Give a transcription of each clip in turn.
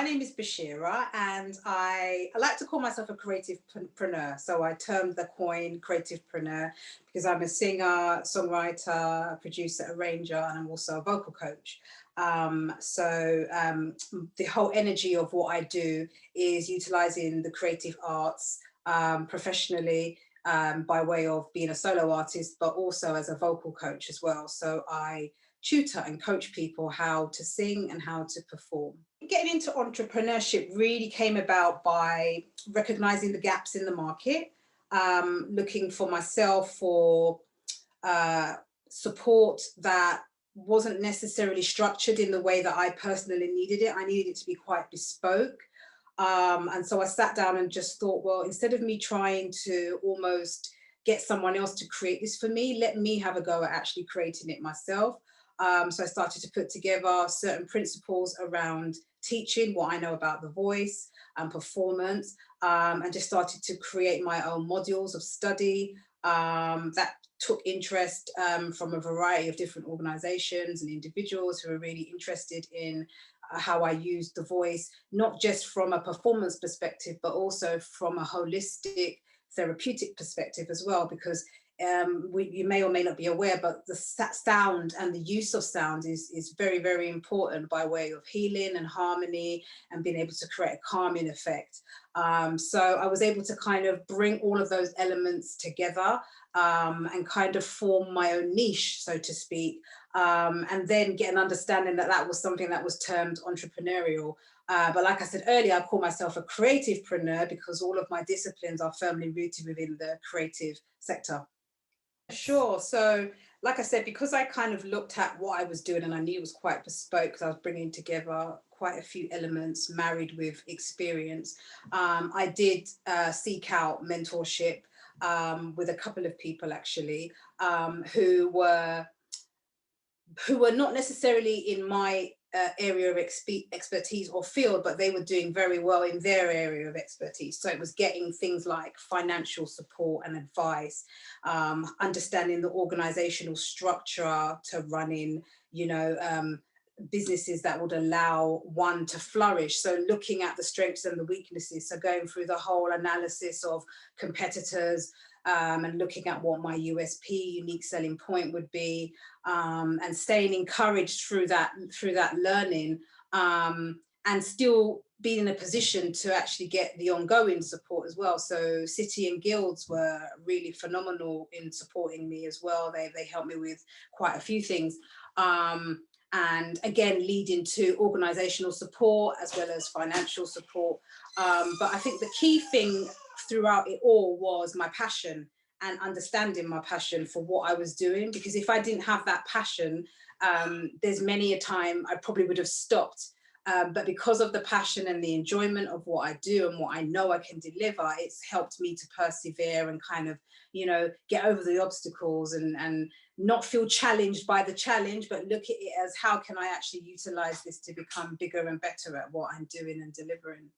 my name is Bashiyra, and I like to call myself a creativepreneur. So I termed the coin creativepreneur because I'm a singer, songwriter, producer, arranger, and I'm also a vocal coach. The whole energy of what I do is utilizing the creative arts professionally, by way of being a solo artist, but also as a vocal coach as well. So I tutor and coach people how to sing and how to perform. Getting into entrepreneurship really came about by recognizing the gaps in the market, looking for myself for uh, support that wasn't necessarily structured in the way that I personally needed it. I needed it to be quite bespoke. And so I sat down and just thought, well, instead of me trying to almost get someone else to create this for me, let me have a go at actually creating it myself. So I started to put together certain principles around teaching what I know about the voice and performance, and just started to create my own modules of study that took interest from a variety of different organizations and individuals who are really interested in how I use the voice, not just from a performance perspective, but also from a holistic therapeutic perspective as well, because you may or may not be aware, but the sound and the use of sound is very, very important by way of healing and harmony and being able to create a calming effect. So I was able to kind of bring all of those elements together and kind of form my own niche, so to speak, and then get an understanding that that was something that was termed entrepreneurial. But like I said earlier, I call myself a creativepreneur because all of my disciplines are firmly rooted within the creative sector. Sure. So, like I said, because I kind of looked at what I was doing and I knew it was quite bespoke because I was bringing together quite a few elements married with experience, I did seek out mentorship with a couple of people actually, who were not necessarily in my area of expertise or field, but they were doing very well in their area of expertise. So it was getting things like financial support and advice, understanding the organizational structure to running, businesses that would allow one to flourish. So looking at the strengths and the weaknesses. So going through the whole analysis of competitors, and looking at what my USP, unique selling point, would be, and staying encouraged through that learning, and still being in a position to actually get the ongoing support as well. So City and Guilds were really phenomenal in supporting me as well. They helped me with quite a few things. And again, leading to organizational support as well as financial support. But I think the key thing throughout it all was my passion and understanding my passion for what I was doing. Because if I didn't have that passion, there's many a time I probably would have stopped. But because of the passion and the enjoyment of what I do and what I know I can deliver, it's helped me to persevere and kind of, get over the obstacles and not feel challenged by the challenge, but look at it as how can I actually utilize this to become bigger and better at what I'm doing and delivering.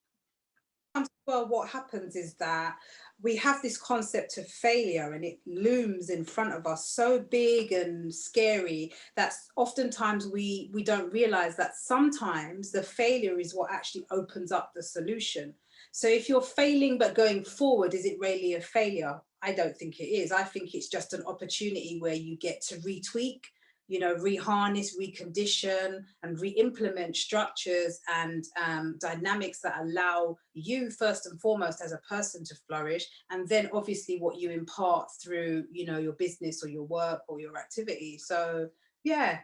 Well, what happens is that we have this concept of failure and it looms in front of us so big and scary that oftentimes we don't realize that sometimes the failure is what actually opens up the solution. So if you're failing but going forward, is it really a failure? I don't think it is. I think it's just an opportunity where you get to retweak, reharness, recondition, and re-implement structures and dynamics that allow you, first and foremost, as a person to flourish, and then obviously what you impart through, your business or your work or your activity. So yeah,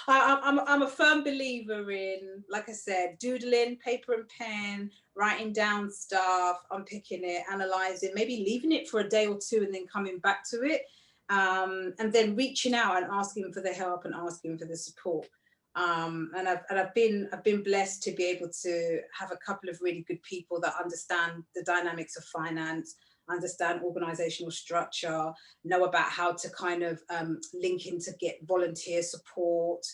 I'm a firm believer in, like I said, doodling, paper and pen, writing down stuff, unpicking it, analyzing, maybe leaving it for a day or two and then coming back to it, and then reaching out and asking for the help and asking for the support. And I've been blessed to be able to have a couple of really good people that understand the dynamics of finance, understand organizational structure, know about how to kind of link in to get volunteer support,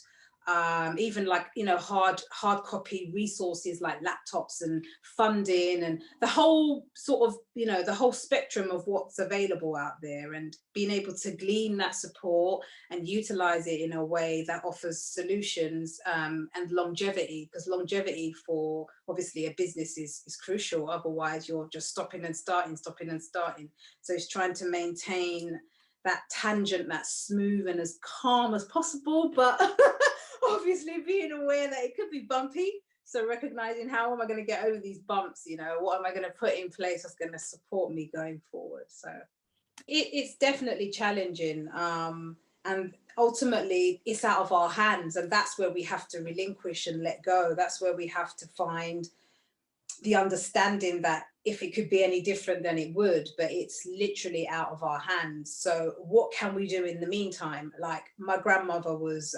even like, you know, hard copy resources like laptops and funding and the whole sort of, you know, the whole spectrum of what's available out there, and being able to glean that support and utilize it in a way that offers solutions, and longevity, because longevity for obviously a business is crucial. Otherwise you're just stopping and starting, stopping and starting. So it's trying to maintain that tangent that's smooth and as calm as possible, but obviously being aware that it could be bumpy. So recognizing, how am I going to get over these bumps? You know, what am I going to put in place that's going to support me going forward? So it's definitely challenging. And ultimately it's out of our hands, and that's where we have to relinquish and let go. That's where we have to find the understanding that if it could be any different, then it would, but it's literally out of our hands. So what can we do in the meantime? Like my grandmother was,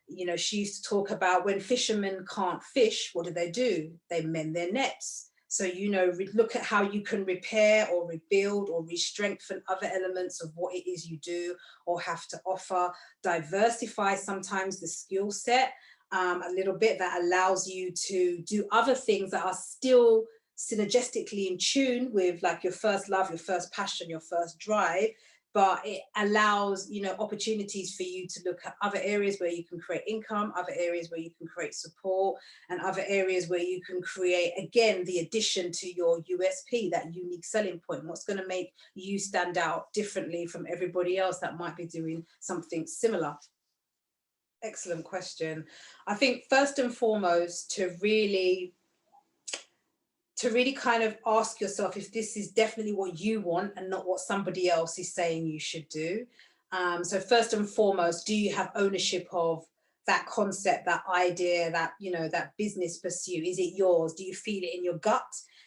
you know, she used to talk about when fishermen can't fish, what do? They mend their nets. So, you know, look at how you can repair or rebuild or re-strengthen other elements of what it is you do or have to offer. Diversify sometimes the skill set a little bit, that allows you to do other things that are still synergistically in tune with like your first love, your first passion, your first drive. But it allows, you know, opportunities for you to look at other areas where you can create income, other areas where you can create support, and other areas where you can create, again, the addition to your USP, that unique selling point. What's going to make you stand out differently from everybody else that might be doing something similar? Excellent question. I think first and foremost, to really kind of ask yourself if this is definitely what you want and not what somebody else is saying you should do. So first and foremost, do you have ownership of that concept, that idea, that, you know, that business pursuit? Is it yours? Do you feel it in your gut?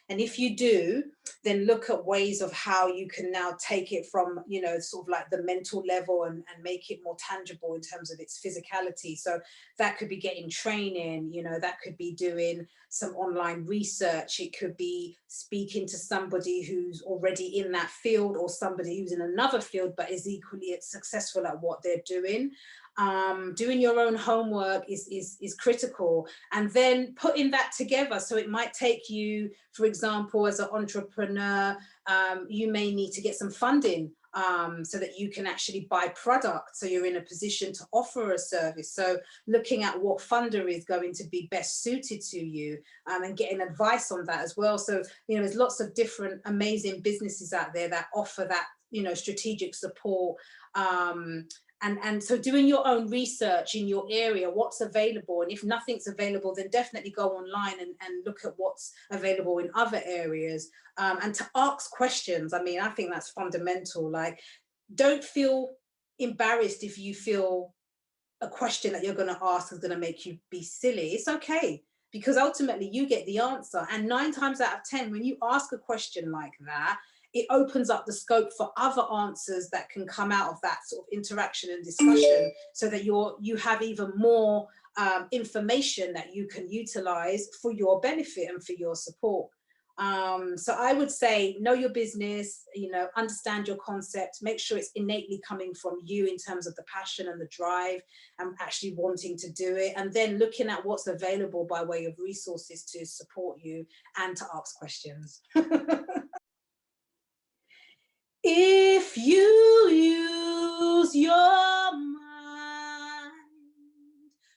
And if you do, then look at ways of how you can now take it from, you know, sort of like the mental level, and make it more tangible in terms of its physicality. So that could be getting training, you know, that could be doing some online research. It could be speaking to somebody who's already in that field, or somebody who's in another field but is equally successful at what they're doing. Doing your own homework is critical, and then putting that together. So it might take you, for example, as an entrepreneur, you may need to get some funding, so that you can actually buy product, so you're in a position to offer a service. So looking at what funder is going to be best suited to you, and getting advice on that as well. So, you know, there's lots of different amazing businesses out there that offer that, you know, strategic support. And so doing your own research in your area, what's available, and if nothing's available, then definitely go online and look at what's available in other areas, and to ask questions. I mean, I think that's fundamental. Like, don't feel embarrassed if you feel a question that you're going to ask is going to make you be silly. It's okay, because ultimately you get the answer. And 9 times out of 10, when you ask a question like that, it opens up the scope for other answers that can come out of that sort of interaction and discussion, so that you have even more information that you can utilize for your benefit and for your support. So I would say, know your business, you know, understand your concept, make sure it's innately coming from you in terms of the passion and the drive and actually wanting to do it, and then looking at what's available by way of resources to support you and to ask questions. If you use your mind,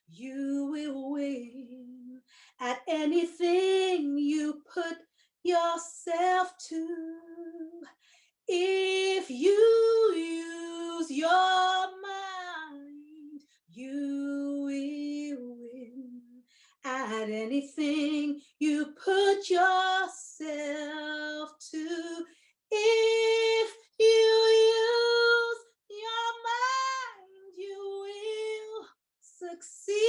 you will win at anything you put yourself to. If you use your mind, you will win at anything you put yourself to. If you use your mind, you will succeed.